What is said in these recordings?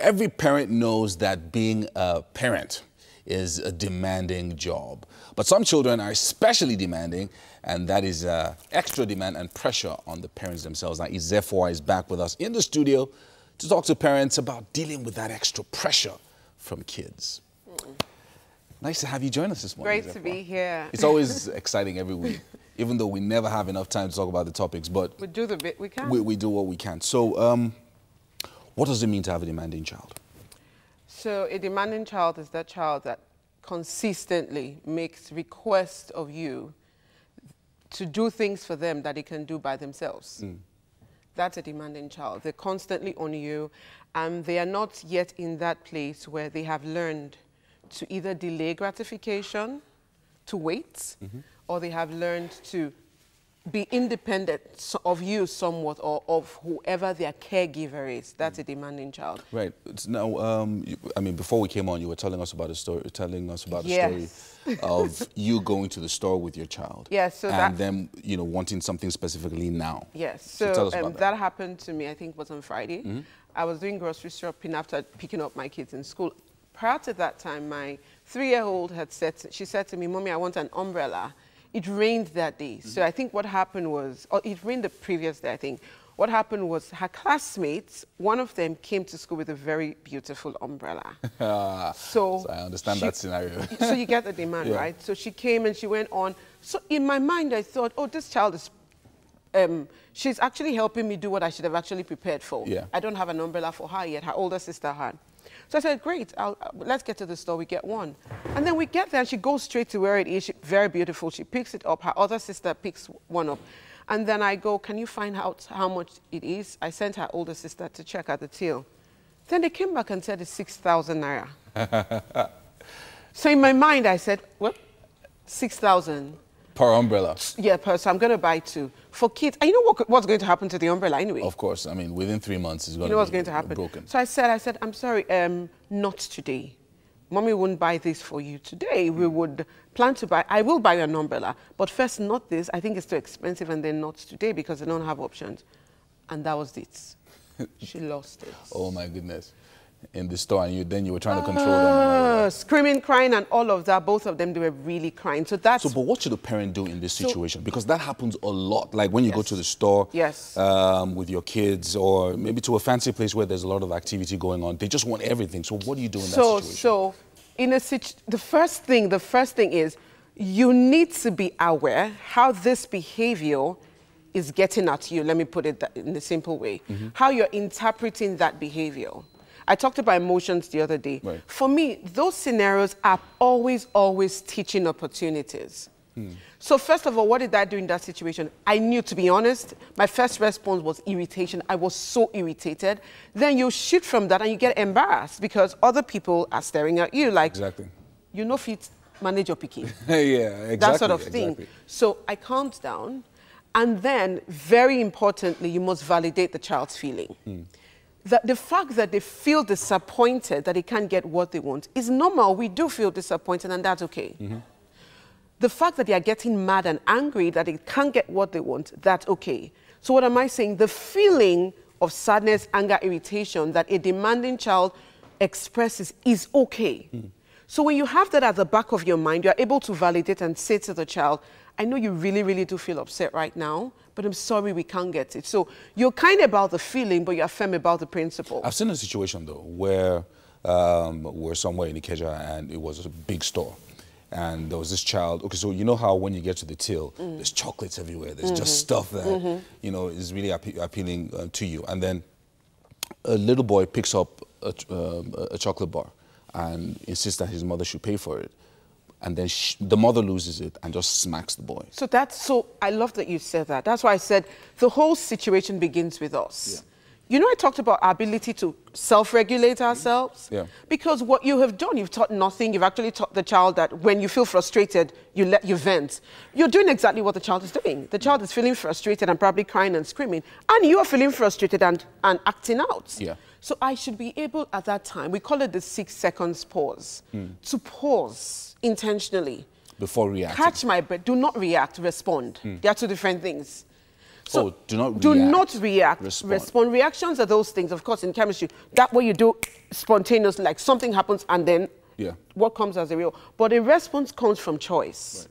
every parent knows that being a parent is a demanding job. But some children are especially demanding, and that is extra demand and pressure on the parents themselves. Now, Ezefua is back with us in the studio to talk to parents about dealing with that extra pressure from kids. Nice to have you join us this morning. Great to be here. It's always exciting every week, even though we never have enough time to talk about the topics. But we do the bit we can. We do what we can. So what does it mean to have a demanding child? So a demanding child is that child that consistently makes requests of you to do things for them that they can do by themselves. That's a demanding child. They're constantly on you, and they are not yet in that place where they have learned to either delay gratification, to wait, or they have learned to be independent of you somewhat, or of whoever their caregiver is. That's a demanding child. Right. Now, I mean, before we came on, you were telling us about a story, story of you going to the store with your child. Yes. So and them, you know, wanting something specifically now. Yes. So tell us about that happened to me, I think it was on Friday. I was doing grocery shopping after picking up my kids in school. Prior to that time, my 3-year-old had said, she said to me, "Mommy, I want an umbrella." It rained that day. So I think what happened was, or it rained the previous day, I think. What happened was her classmates, one of them came to school with a very beautiful umbrella. So I understand that scenario. So you get the demand, right? So she came and she went on. So in my mind, I thought, oh, this child is, she's actually helping me do what I should have actually prepared for. Yeah. I don't have an umbrella for her yet. Her older sister had. So I said, great, let's get to the store, we get one. And then we get there and she goes straight to where it is, very beautiful. She picks it up, her other sister picks one up. And then I go, can you find out how much it is? I sent her older sister to check at the till. Then they came back and said it's 6,000 naira. So in my mind I said, what? 6,000? Per umbrella? Yeah, so I'm going to buy 2. For kids, and you know what's going to happen to the umbrella anyway? Of course. I mean, within 3 months, it's going to be what's going to happen? Broken. So I said, I'm sorry, not today. Mommy wouldn't buy this for you today. We would plan to buy, I will buy an umbrella, but first not this. I think it's too expensive, and then not today because they don't have options. And that was it. She lost it. Oh my goodness. In the store, and then you were trying to control them. Screaming, crying, and all of that. Both of them, they were really crying. So that's... So, but what should a parent do in this situation? Because that happens a lot. Like when you go to the store with your kids, or maybe to a fancy place where there's a lot of activity going on. They just want everything. So what do you do in that situation? So in the first thing is you need to be aware how this behavior is getting at you. Let me put it in a simple way. How you're interpreting that behavior. I talked about emotions the other day. Right. For me, those scenarios are always teaching opportunities. So first of all, what did I do in that situation? I knew, to be honest, my first response was irritation. I was so irritated. Then you shift from that and you get embarrassed because other people are staring at you like, you know, fit manage your picking. Yeah, exactly. That sort of thing. So I calmed down. And then, very importantly, you must validate the child's feeling. That the fact that they feel disappointed that they can't get what they want is normal. We do feel disappointed, and that's okay. The fact that they are getting mad and angry that they can't get what they want, that's okay. So what am I saying? The feeling of sadness, anger, irritation that a demanding child expresses is okay. So when you have that at the back of your mind, you're able to validate and say to the child, I know you really, really do feel upset right now, but I'm sorry we can't get it. So you're kind about the feeling, but you're firm about the principle. I've seen a situation, though, where we're somewhere in Ikeja and it was a big store. And there was this child. Okay, so you know how when you get to the till, there's chocolates everywhere. There's just stuff that, you know, is really appealing to you. And then a little boy picks up a chocolate bar and insists that his mother should pay for it. And then the mother loses it and just smacks the boy. So I love that you said that. That's why I said the whole situation begins with us. You know, I talked about our ability to self-regulate ourselves. Because what you have done, you've taught nothing. You've actually taught the child that when you feel frustrated, you vent. You're doing exactly what the child is doing. The child is feeling frustrated and probably crying and screaming. And you are feeling frustrated and acting out. So I should be able at that time, we call it the 6 seconds pause, to pause intentionally. Before reacting. Catch my breath. Do not react, respond. They are 2 different things. So do not react. Do not react. Respond. Reactions are those things, of course, in chemistry. That what you do spontaneously, like something happens and then what comes as a real. But a response comes from choice. Right.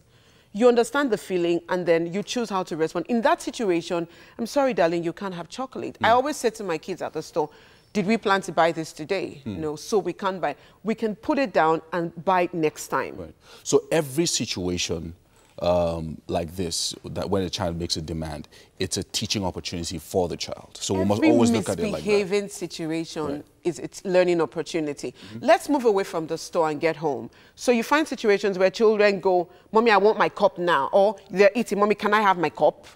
You understand the feeling and then you choose how to respond. In that situation, I'm sorry, darling, you can't have chocolate. I always say to my kids at the store, did we plan to buy this today? No, so we can't buy. We can put it down and buy it next time. Right. So every situation like this, that when a child makes a demand, it's a teaching opportunity for the child. So we must always look at it like that. Misbehaving situation is its learning opportunity. Let's move away from the store and get home. So you find situations where children go, Mommy, I want my cup now. Or they're eating, Mommy, can I have my cup?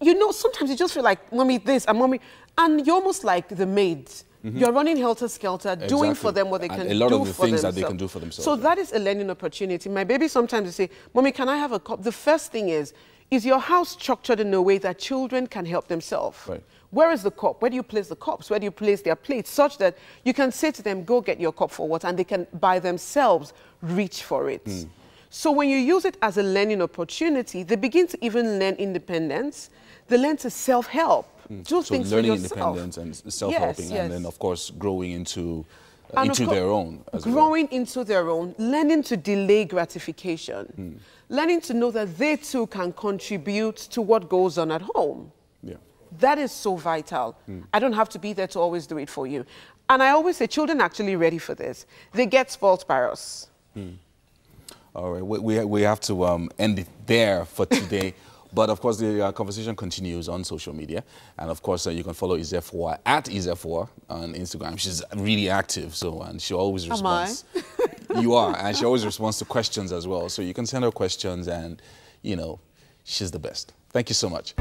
You know, sometimes you just feel like, Mommy, this, and Mommy, and you're almost like the maids. You're running helter-skelter, doing for them what they can do for themselves. A lot of the things that they can do for themselves. So that is a learning opportunity. My baby sometimes they say, Mommy, can I have a cup? The first thing is your house structured in a way that children can help themselves? Right. Where is the cup? Where do you place the cups? Where do you place their plates? Such that you can say to them, go get your cup for water, and they can, by themselves, reach for it. So when you use it as a learning opportunity, they begin to even learn independence. They learn to self-help. Do things for yourself. Learning independence and self-helping, and then, of course, growing into their own. Growing into their own, learning to delay gratification, learning to know that they too can contribute to what goes on at home. Yeah. That is so vital. I don't have to be there to always do it for you. And I always say children are actually ready for this. They get spoiled by us. All right, we have to end it there for today. But of course, the conversation continues on social media. And of course, you can follow Izefuwa at Izefuwa on Instagram. She's really active, and she always responds. Am I? You are, and she always responds to questions as well. So you can send her questions and, you know, she's the best. Thank you so much.